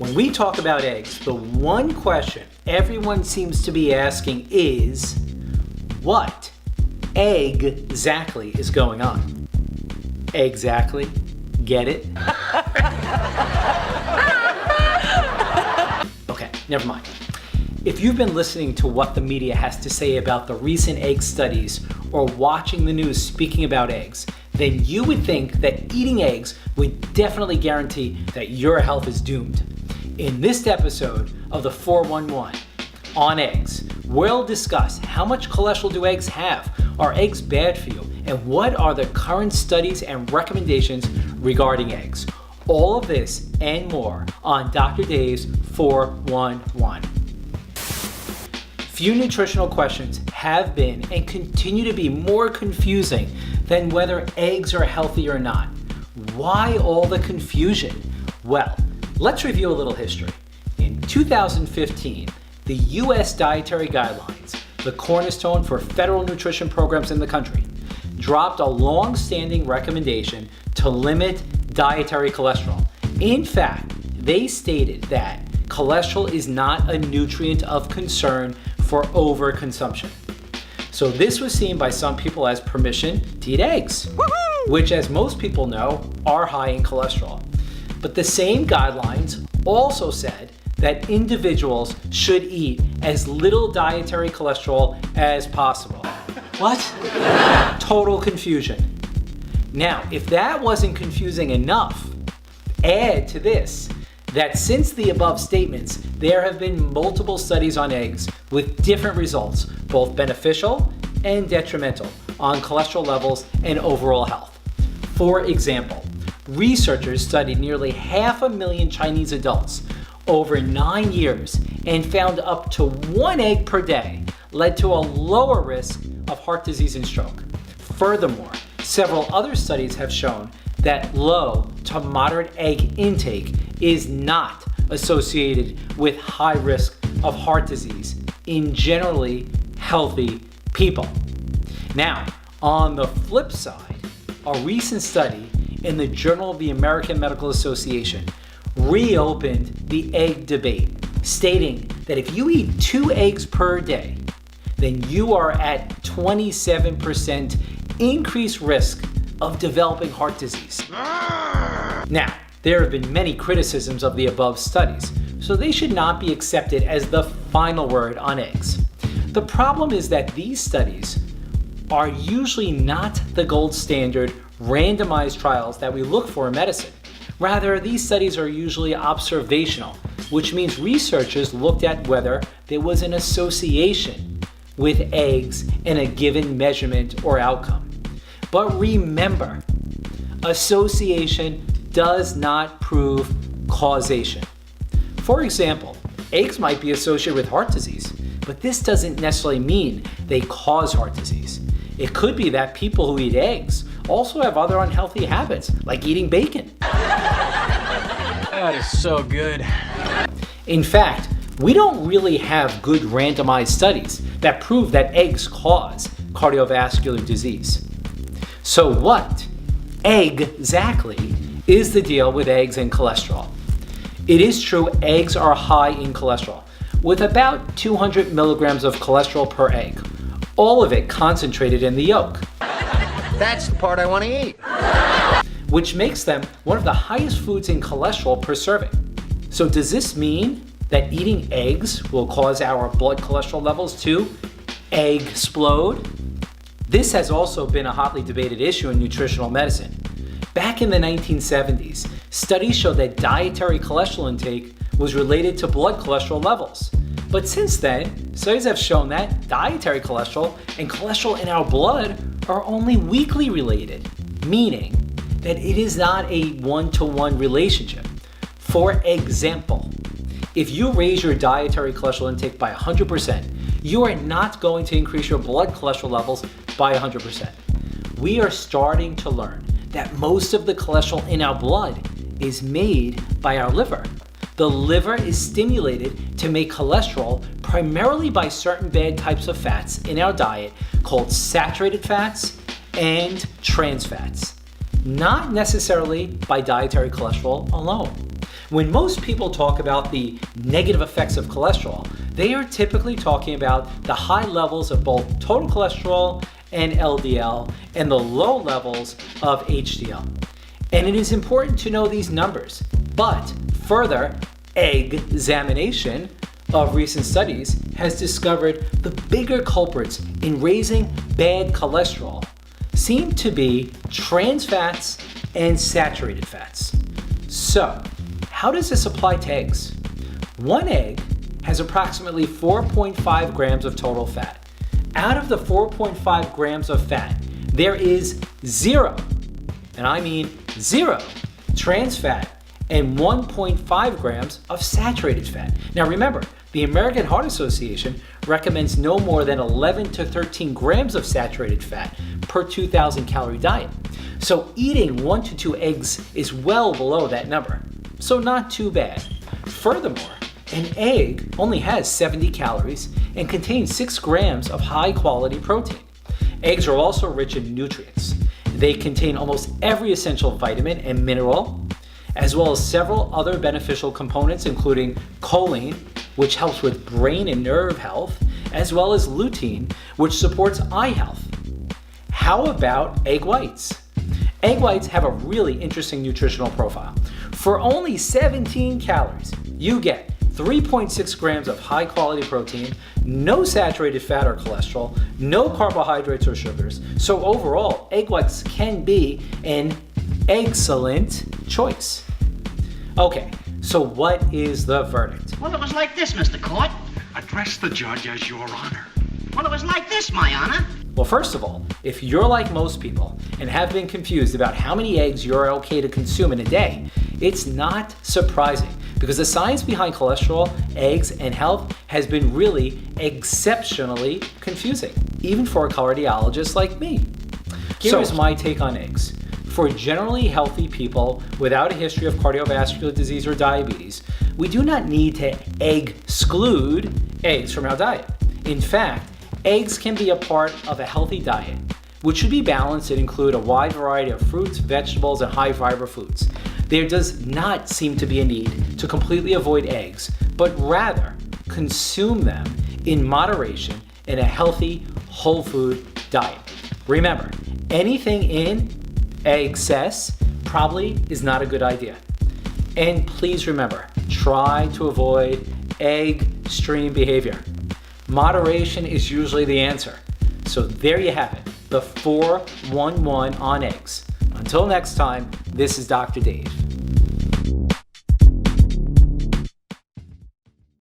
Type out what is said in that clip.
When we talk about eggs, the one question everyone seems to be asking is, what exactly is going on? Exactly? Get it? Okay, never mind. If you've been listening to what the media has to say about the recent egg studies or watching the news speaking about eggs, then you would think that eating eggs would definitely guarantee that your health is doomed. In this episode of the 411 on eggs, we'll discuss how much cholesterol do eggs have, are eggs bad for you, and what are the current studies and recommendations regarding eggs. All of this and more on Dr. Dave's 411. Few nutritional questions have been and continue to be more confusing than whether eggs are healthy or not. Why all the confusion? Well, let's review a little history. In 2015, the U.S. Dietary Guidelines, the cornerstone for federal nutrition programs in the country, dropped a long-standing recommendation to limit dietary cholesterol. In fact, they stated that cholesterol is not a nutrient of concern for overconsumption. So this was seen by some people as permission to eat eggs, which, as most people know, are high in cholesterol. But the same guidelines also said that individuals should eat as little dietary cholesterol as possible. What? Total confusion. Now, if that wasn't confusing enough, add to this that since the above statements, there have been multiple studies on eggs with different results, both beneficial and detrimental, on cholesterol levels and overall health. For example, researchers studied nearly 500,000 Chinese adults over 9 years and found up to 1 egg per day led to a lower risk of heart disease and stroke. Furthermore, several other studies have shown that low to moderate egg intake is not associated with high risk of heart disease in generally healthy people. Now, on the flip side, a recent study in the Journal of the American Medical Association reopened the egg debate, stating that if you eat 2 eggs per day, then you are at 27% increased risk of developing heart disease. Now, there have been many criticisms of the above studies, so they should not be accepted as the final word on eggs. The problem is that these studies are usually not the gold standard randomized trials that we look for in medicine. Rather, these studies are usually observational, which means researchers looked at whether there was an association with eggs in a given measurement or outcome. But remember, association does not prove causation. For example, eggs might be associated with heart disease, but this doesn't necessarily mean they cause heart disease. It could be that people who eat eggs also have other unhealthy habits, like eating bacon. That is so good. In fact, we don't really have good randomized studies that prove that eggs cause cardiovascular disease. So what exactly is the deal with eggs and cholesterol? It is true eggs are high in cholesterol, with about 200 milligrams of cholesterol per egg, all of it concentrated in the yolk. That's the part I want to eat. Which makes them one of the highest foods in cholesterol per serving. So does this mean that eating eggs will cause our blood cholesterol levels to egg-splode? This has also been a hotly debated issue in nutritional medicine. Back in the 1970s, studies showed that dietary cholesterol intake was related to blood cholesterol levels. But since then, studies have shown that dietary cholesterol and cholesterol in our blood are only weakly related, meaning that it is not a one-to-one relationship. For example, if you raise your dietary cholesterol intake by 100%, you are not going to increase your blood cholesterol levels by 100%. We are starting to learn that most of the cholesterol in our blood is made by our liver. The liver is stimulated to make cholesterol primarily by certain bad types of fats in our diet called saturated fats and trans fats, not necessarily by dietary cholesterol alone. When most people talk about the negative effects of cholesterol, they are typically talking about the high levels of both total cholesterol and LDL and the low levels of HDL. And it is important to know these numbers, but further examination of recent studies has discovered the bigger culprits in raising bad cholesterol seem to be trans fats and saturated fats. So, how does this apply to eggs? One egg has approximately 4.5 grams of total fat. Out of the 4.5 grams of fat, there is zero, and I mean zero, trans fat and 1.5 grams of saturated fat. Now remember, the American Heart Association recommends no more than 11 to 13 grams of saturated fat per 2,000 calorie diet. So eating 1 to 2 eggs is well below that number, so not too bad. Furthermore, an egg only has 70 calories and contains 6 grams of high quality protein. Eggs are also rich in nutrients. They contain almost every essential vitamin and mineral, as well as several other beneficial components, including choline, which helps with brain and nerve health, as well as lutein, which supports eye health. How about egg whites? Egg whites have a really interesting nutritional profile. For only 17 calories, you get 3.6 grams of high quality protein, no saturated fat or cholesterol, no carbohydrates or sugars. So overall, egg whites can be an excellent choice. Okay, so what is the verdict? Well, it was like this, Mr. Court. Address the judge as your honor. Well, it was like this, my honor. Well, first of all, if you're like most people and have been confused about how many eggs you're okay to consume in a day, it's not surprising because the science behind cholesterol, eggs, and health has been really exceptionally confusing, even for a cardiologist like me. Here is my take on eggs. For generally healthy people without a history of cardiovascular disease or diabetes, we do not need to exclude eggs from our diet. In fact, eggs can be a part of a healthy diet, which should be balanced and include a wide variety of fruits, vegetables, and high fiber foods. There does not seem to be a need to completely avoid eggs, but rather consume them in moderation in a healthy, whole food diet. Remember, anything in excess probably is not a good idea. And please remember, try to avoid extreme behavior. Moderation is usually the answer. So there you have it, the 4-1-1 on eggs. Until next time, this is Dr. Dave.